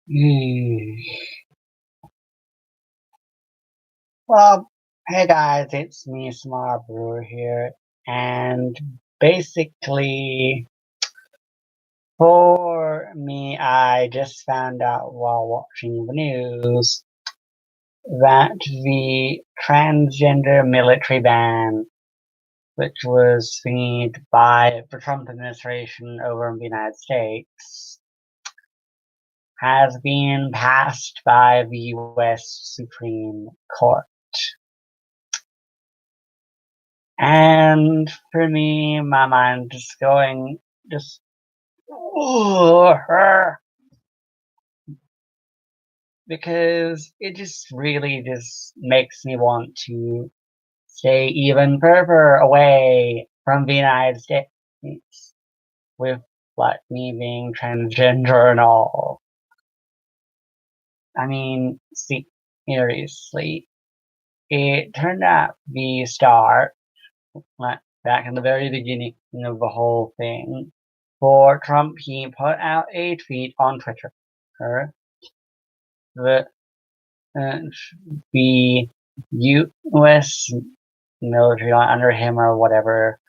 Hmm. Well, hey guys, it's me, Smart Brewer here, and basically, for me, I just found out while watching the news that the transgender military ban, which was thingied by the Trump administration over in the United States, has been passed by the U.S. Supreme Court. And for me, my mind just going, just, because it just really just makes me want to stay even further away from the United States with like me being transgender and all. I mean, seriously, it turned out the start, like back in the very beginning of the whole thing, for Trump, he put out a tweet on Twitter that the U.S. military under him or whatever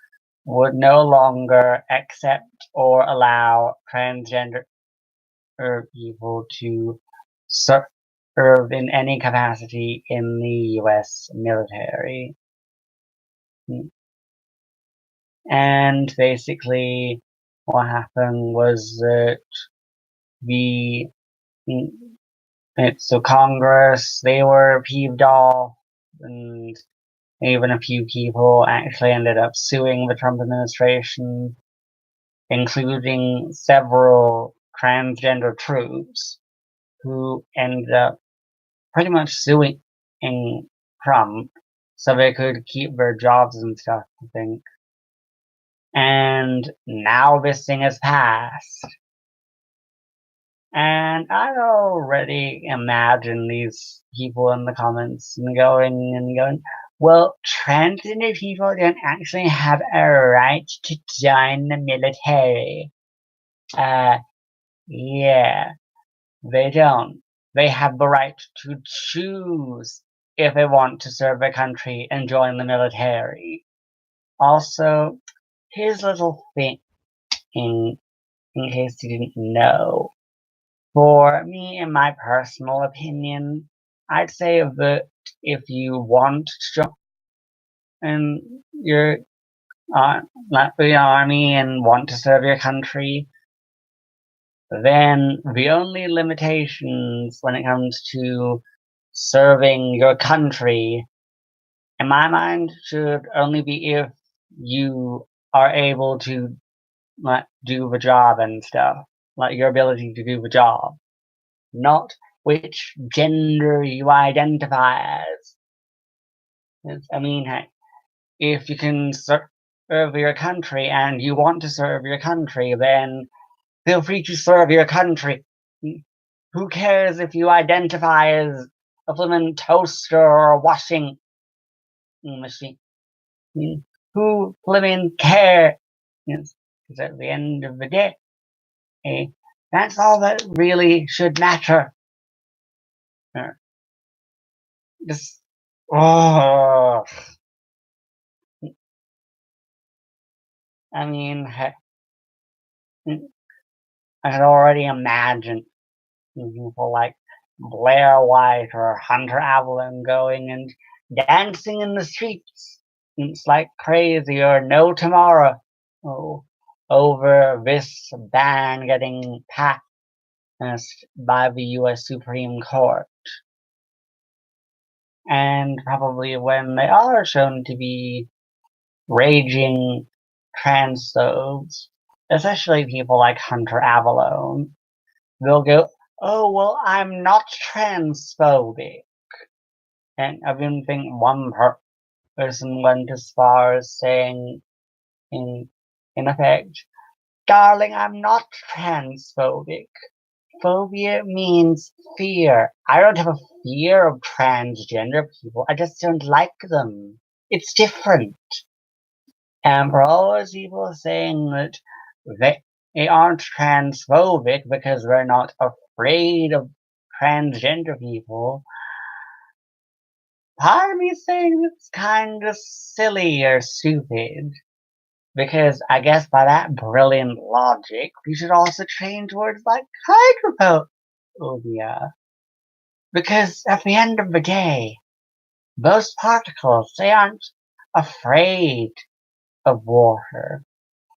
would no longer accept or allow transgender people to serve in any capacity in the U.S. military. And basically, what happened was that the so Congress, they were peeved off, and even a few people actually ended up suing the Trump administration, including several transgender troops who ended up pretty much suing Trump so they could keep their jobs and stuff, I think. And now this thing has passed. And I already imagine these people in the comments and going, well, transgender people don't actually have a right to join the military. Uh, yeah, they don't. They have the right to choose if they want to serve their country and join the military. Also, here's a little thing in case you didn't know. For me, in my personal opinion, I'd say that if you want to join your not the army and want to serve your country, then the only limitations when it comes to serving your country, in my mind, should only be if you are able to do the job and stuff, like your ability to do the job, not which gender you identify as. I mean, if you can serve your country and you want to serve your country, then feel free to serve your country. Who cares if you identify as a flippin' toaster or a washing machine? Who flippin' cares? Because at the end of the day, that's all that really should matter. Just, oh, I mean, I had already imagined people like Blair White or Hunter Avalon going and dancing in the streets. It's like crazy or no tomorrow. Oh, over this ban getting passed by the U.S. Supreme Court. And probably when they are shown to be raging transphobes, especially people like Hunter Avalon, they'll go, oh, well, I'm not transphobic. And I even think one person went as far as saying, in, in effect, darling, I'm not transphobic. Phobia means fear. I don't have a fear of transgender people. I just don't like them. It's different. And for all those people saying that they they aren't transphobic because they're not afraid of transgender people. Part of me is saying it's kind of silly or stupid. Because I guess by that brilliant logic, we should also change words like hydrophobia. Because at the end of the day, those particles, they aren't afraid of water.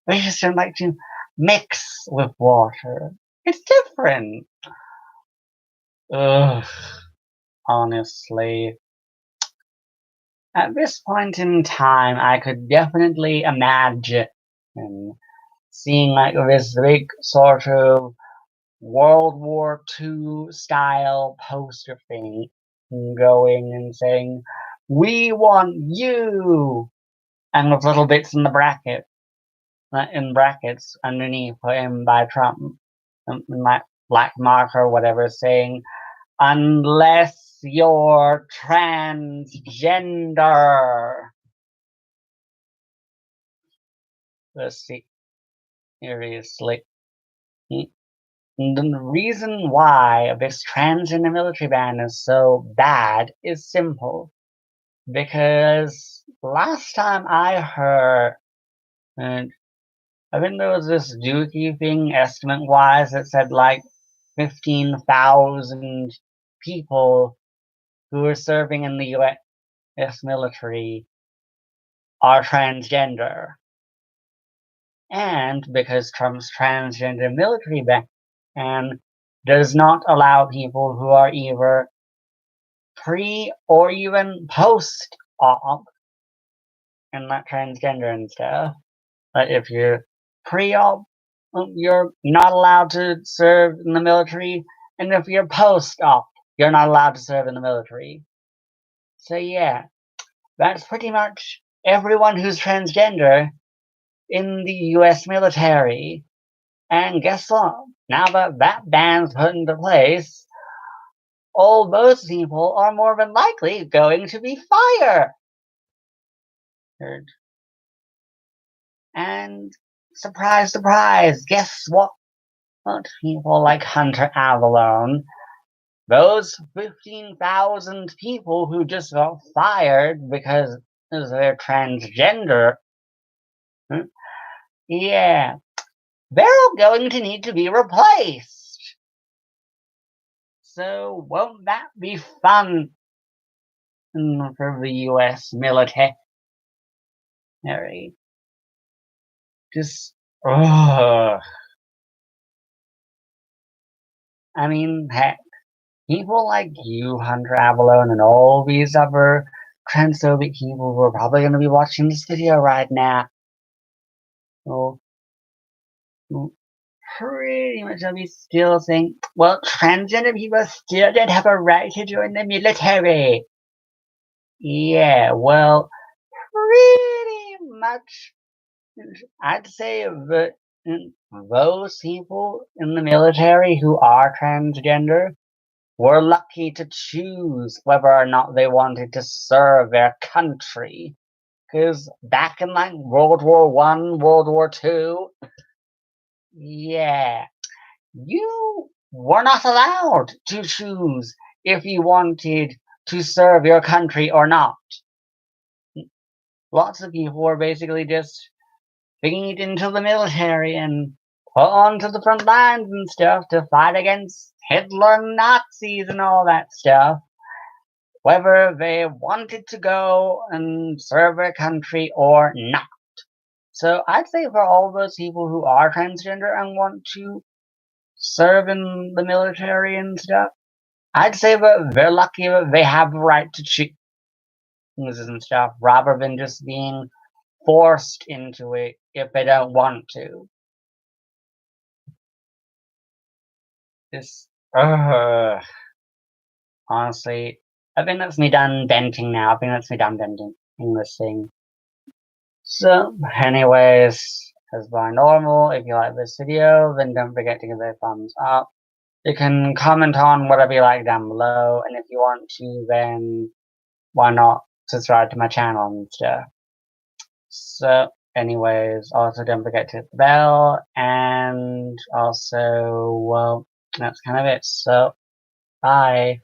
They just don't like to mix with water. It's different. Ugh, honestly. At this point in time, I could definitely imagine seeing like this big sort of World War II style poster thing going and saying, "We want you," and with little bits in brackets underneath put in by Trump, like black marker or whatever, saying, "Unless you're transgender." Let's see, seriously. The reason why this transgender military ban is so bad is simple. Because last time I heard, and I think there was this Dookie thing, estimate-wise, that said like 15,000 people who are serving in the US military are transgender. And because Trump's transgender military ban does not allow people who are either pre or even post-op and not transgender and stuff. But if you're pre-op, you're not allowed to serve in the military, and if you're post-op, you're not allowed to serve in the military. So yeah, that's pretty much everyone who's transgender in the US military. And guess what? Now that that ban's put into place, all those people are more than likely going to be fired. And surprise, surprise, guess what? People like Hunter Avalon, those 15,000 people who just got fired because they're transgender, yeah, they're all going to need to be replaced. So won't that be fun for the US military? Just, ugh. I mean, heck, people like you, Hunter Avalon, and all these other transphobic people who are probably going to be watching this video right now will pretty much be still saying, well, transgender people still don't have a right to join the military. Yeah, well, pretty much, I'd say that those people in the military who are transgender were lucky to choose whether or not they wanted to serve their country. Because back in like World War One, World War Two, yeah, you were not allowed to choose if you wanted to serve your country or not. Lots of people were basically just feed into the military and put onto the front lines and stuff to fight against Hitler and Nazis and all that stuff, whether they wanted to go and serve their country or not. So I'd say for all those people who are transgender and want to serve in the military and stuff, I'd say that they're lucky that they have the right to choose and stuff rather than just being forced into it if they don't want to. Just, honestly, I think that's me done venting now. I think that's me done venting in this thing. So, anyways, as by normal, if you like this video, then don't forget to give it a thumbs up. You can comment on whatever you like down below, and if you want to, then why not subscribe to my channel and stuff. So, anyways, also don't forget to hit the bell, and also, well, that's kind of it, so bye.